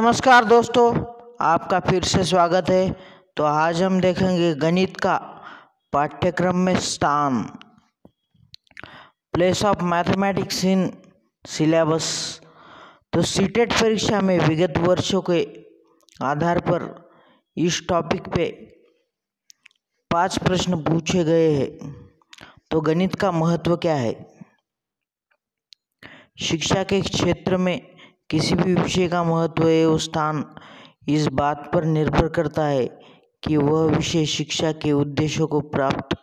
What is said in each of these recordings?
नमस्कार दोस्तों, आपका फिर से स्वागत है। तो आज हम देखेंगे गणित का पाठ्यक्रम में स्थान, place of mathematics in syllabus. तो सीटेट परीक्षा में विगत वर्षों के आधार पर इस टॉपिक पे 5 प्रश्न पूछे गए हैं। तो गणित का महत्व क्या है? शिक्षा के क्षेत्र में किसी भी विषय का महत्व एवं स्थान इस बात पर निर्भर करता है कि वह विषय शिक्षा के उद्देश्यों को प्राप्त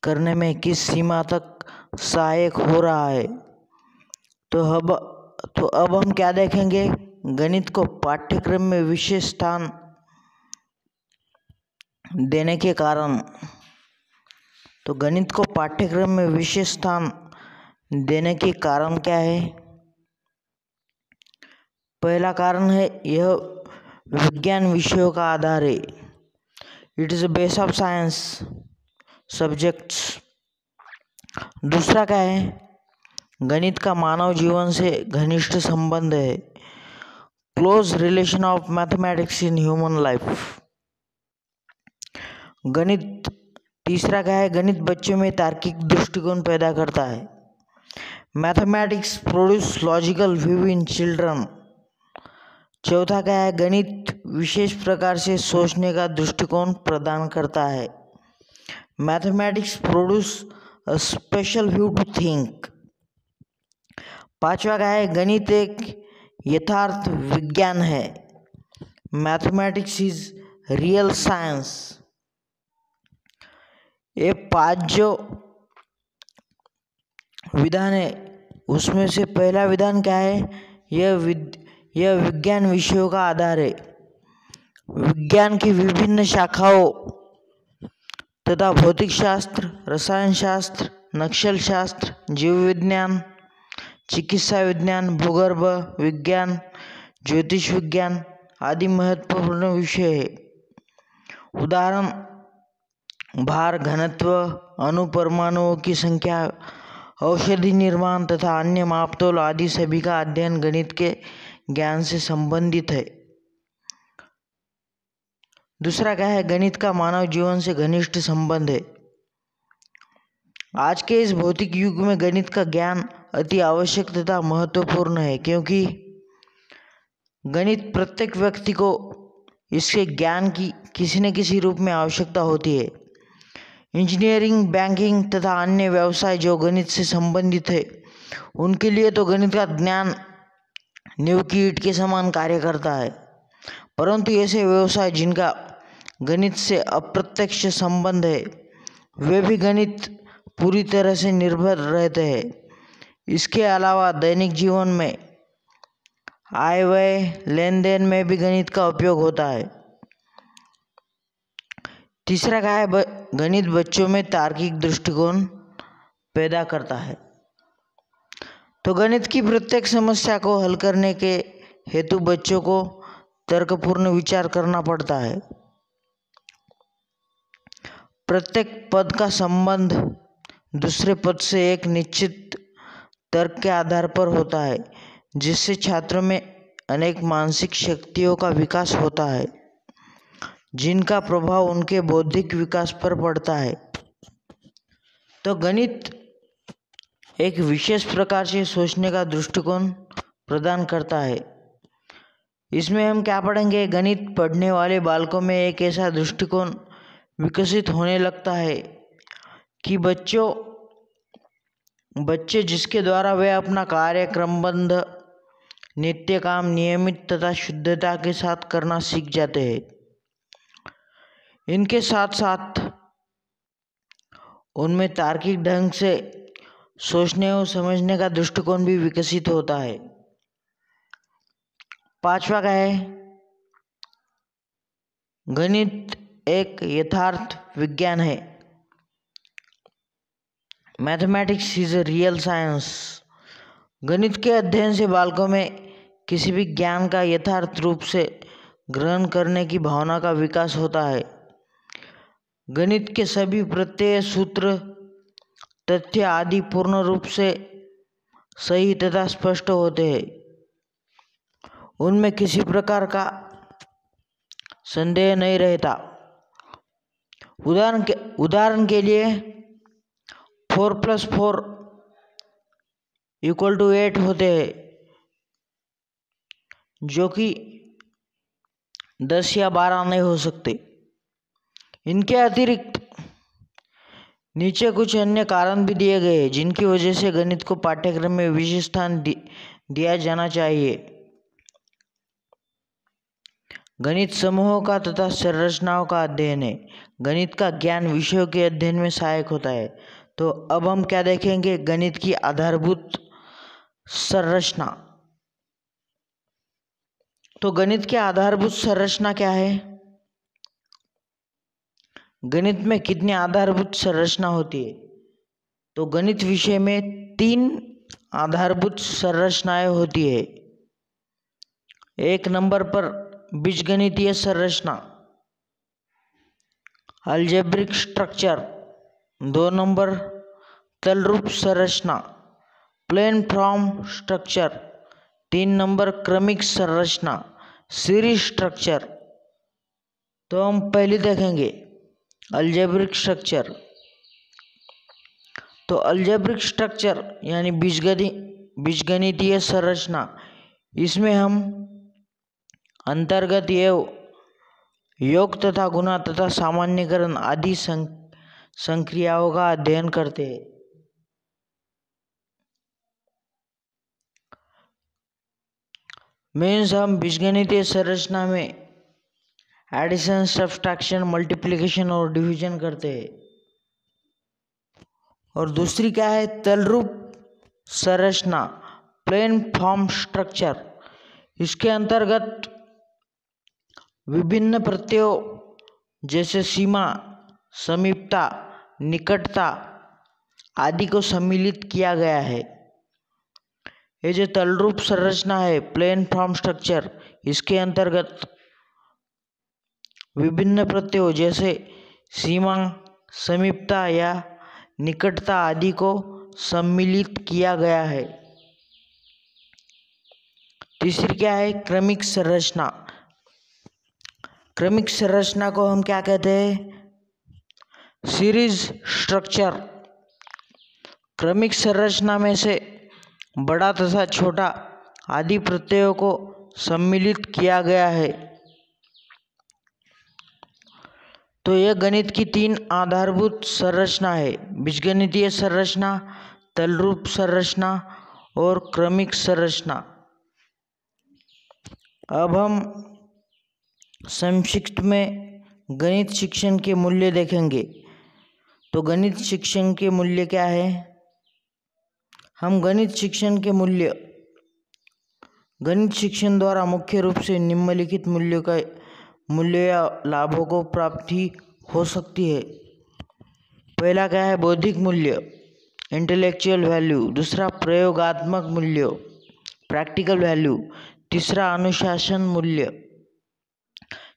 करने में किस सीमा तक सहायक हो रहा है। तो अब हम क्या देखेंगे? गणित को पाठ्यक्रम में विशेष स्थान देने के कारण। तो गणित को पाठ्यक्रम में विशेष स्थान देने के कारण क्या है? पहला कारण है, यह विज्ञान विषयों का आधार है। It is a base of science subjects. दूसरा क्या है? गणित का मानव जीवन से घनिष्ठ संबंध है। Close relation of mathematics in human life. गणित तीसरा क्या है? गणित बच्चों में तार्किक दृष्टिकोण पैदा करता है। Mathematics produce logical view in children. चौथा क्या है? गणित विशेष प्रकार से सोचने का दृष्टिकोण प्रदान करता है। Mathematics produce a special view to think. पांचवा क्या है? गणित एक यथार्थ विज्ञान है। Mathematics is real science. ये 5 जो विधान है उसमें से पहला विधान क्या है? यह विज्ञान विषयों का आधार है। विज्ञान की विभिन्न शाखाओं तथा भौतिक शास्त्र, रसायन शास्त्र, नक्शल शास्त्र, जीव विज्ञान, चिकित्सा विज्ञान, भूगर्भ विज्ञान, ज्योतिष विज्ञान आदि महत्वपूर्ण विषय है। उदाहरण: भार, घनत्व, अणु परमाणुओं की संख्या, औषधि निर्माण तथा अन्य मापतोल आदि सभी का अध्ययन गणित के ज्ञान से संबंधित है। दूसरा क्या है? गणित का मानव जीवन से घनिष्ठ संबंध है। आज के इस भौतिक युग में गणित का ज्ञान अति आवश्यक तथा महत्वपूर्ण है, क्योंकि गणित प्रत्येक व्यक्ति को इसके ज्ञान की किसी न किसी रूप में आवश्यकता होती है। इंजीनियरिंग, बैंकिंग तथा अन्य व्यवसाय जो गणित से संबंधित है, उनके लिए तो गणित का ज्ञान नींव की ईंट के समान कार्य करता है। परंतु ऐसे व्यवसाय जिनका गणित से अप्रत्यक्ष संबंध है, वे भी गणित पूरी तरह से निर्भर रहते हैं। इसके अलावा दैनिक जीवन में आय व्यय लेन देन में भी गणित का उपयोग होता है। तीसरा क्या है? गणित बच्चों में तार्किक दृष्टिकोण पैदा करता है। तो गणित की प्रत्येक समस्या को हल करने के हेतु बच्चों को तर्कपूर्ण विचार करना पड़ता है। प्रत्येक पद का संबंध दूसरे पद से एक निश्चित तर्क के आधार पर होता है, जिससे छात्रों में अनेक मानसिक शक्तियों का विकास होता है, जिनका प्रभाव उनके बौद्धिक विकास पर पड़ता है। तो गणित एक विशेष प्रकार से सोचने का दृष्टिकोण प्रदान करता है। इसमें हम क्या पढ़ेंगे? गणित पढ़ने वाले बालकों में एक ऐसा दृष्टिकोण विकसित होने लगता है कि बच्चे जिसके द्वारा वे अपना कार्य क्रमबद्ध, नित्य काम नियमित तथा शुद्धता के साथ करना सीख जाते हैं। इनके साथ साथ उनमें तार्किक ढंग से सोचने और समझने का दृष्टिकोण भी विकसित होता है। पांचवा क्या है? गणित एक यथार्थ विज्ञान है। Mathematics is a real science. गणित के अध्ययन से बालकों में किसी भी ज्ञान का यथार्थ रूप से ग्रहण करने की भावना का विकास होता है। गणित के सभी प्रत्यय, सूत्र, तथ्य आदि पूर्ण रूप से सही तथा स्पष्ट होते हैं। उनमें किसी प्रकार का संदेह नहीं रहता। उदाहरण के लिए 4 + 4 = 8 होते हैं, जो कि 10 या 12 नहीं हो सकते। इनके अतिरिक्त नीचे कुछ अन्य कारण भी दिए गए हैं जिनकी वजह से गणित को पाठ्यक्रम में विशेष स्थान दिया जाना चाहिए। गणित समूहों का तथा संरचनाओं का अध्ययन है। गणित का ज्ञान विषयों के अध्ययन में सहायक होता है। तो अब हम क्या देखेंगे? गणित की आधारभूत संरचना। तो गणित की आधारभूत संरचना क्या है? गणित में कितनी आधारभूत संरचना होती है? तो गणित विषय में 3 आधारभूत संरचनाएं होती है। 1 नंबर पर बीजगणितीय संरचना, अलजेब्रिक स्ट्रक्चर। 2 नंबर तलरूप संरचना, प्लेन फॉर्म स्ट्रक्चर। 3 नंबर क्रमिक संरचना, सीरीज स्ट्रक्चर। तो हम पहले देखेंगे अलजेब्रिक स्ट्रक्चर। तो अलजेब्रिक स्ट्रक्चर यानी बीजगणितीय संरचना, इसमें हम अंतर्गत योग तथा गुणा तथा सामान्यीकरण आदि संक्रियाओं का अध्ययन करते हैं। मीन्स हम बीजगणितीय संरचना में एडिशन, सब्सट्रैक्शन, मल्टीप्लिकेशन और डिवीजन करते हैं। और दूसरी क्या है? तलरूप संरचना, प्लेन फॉर्म स्ट्रक्चर। इसके अंतर्गत विभिन्न प्रत्ययों जैसे सीमा, समीपता, निकटता आदि को सम्मिलित किया गया है। ये जो तलरूप संरचना है, प्लेन फॉर्म स्ट्रक्चर, इसके अंतर्गत विभिन्न प्रत्ययों जैसे सीमा, समीपता या निकटता आदि को सम्मिलित किया गया है। तीसरी क्या है? क्रमिक संरचना। क्रमिक संरचना को हम क्या कहते हैं? Series structure. क्रमिक संरचना में से बड़ा तथा छोटा आदि प्रत्ययों को सम्मिलित किया गया है। तो यह गणित की 3 आधारभूत संरचना है: बीजगणितीय संरचना, तलरूप संरचना और क्रमिक संरचना। अब हम संक्षिप्त में गणित शिक्षण के मूल्य देखेंगे। तो गणित शिक्षण के मूल्य क्या है? हम गणित शिक्षण के गणित शिक्षण द्वारा मुख्य रूप से निम्नलिखित मूल्य या लाभों को प्राप्ति हो सकती है। पहला क्या है? बौद्धिक मूल्य, इंटेलेक्चुअल वैल्यू। दूसरा प्रयोगात्मक मूल्य, प्रैक्टिकल वैल्यू। तीसरा अनुशासन मूल्य।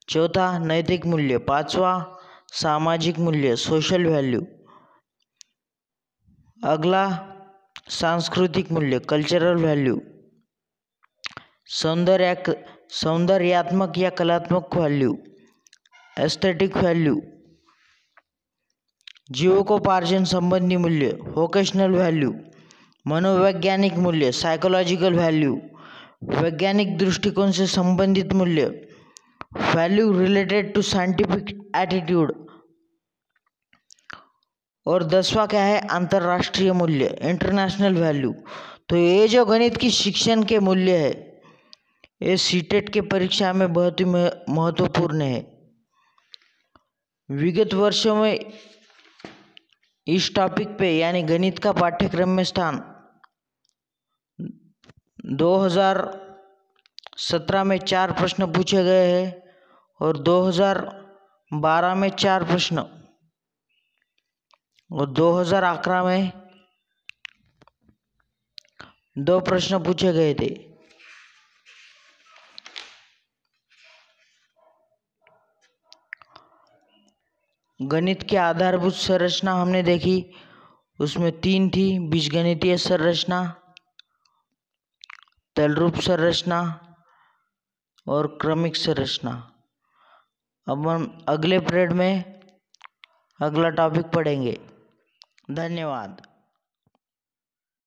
चौथा नैतिक मूल्य। पांचवा सामाजिक मूल्य, सोशल वैल्यू। अगला सांस्कृतिक मूल्य, कल्चरल वैल्यू। सौंदर्यात्मक या कलात्मक वैल्यू, एस्थेटिक वैल्यू। जीवकोपार्जन संबंधी मूल्य, वोकेशनल वैल्यू। मनोवैज्ञानिक मूल्य, साइकोलॉजिकल वैल्यू। वैज्ञानिक दृष्टिकोण से संबंधित मूल्य, value related to scientific attitude. और 10वां क्या है? अंतर्राष्ट्रीय मूल्य, इंटरनेशनल वैल्यू। तो ये जो गणित की शिक्षण के मूल्य है, ये सीटेट के परीक्षा में बहुत ही महत्वपूर्ण है। विगत वर्षों में इस टॉपिक पे यानी गणित का पाठ्यक्रम में स्थान 2017 में 4 प्रश्न पूछे गए हैं और 2012 में 4 प्रश्न और 2011 में 2 प्रश्न पूछे गए थे। गणित की आधारभूत संरचना हमने देखी, उसमें 3 थी: बीजगणितीय संरचना, तलरूप संरचना और क्रमिक संरचना। अब हम अगले पीरियड में अगला टॉपिक पढ़ेंगे। धन्यवाद।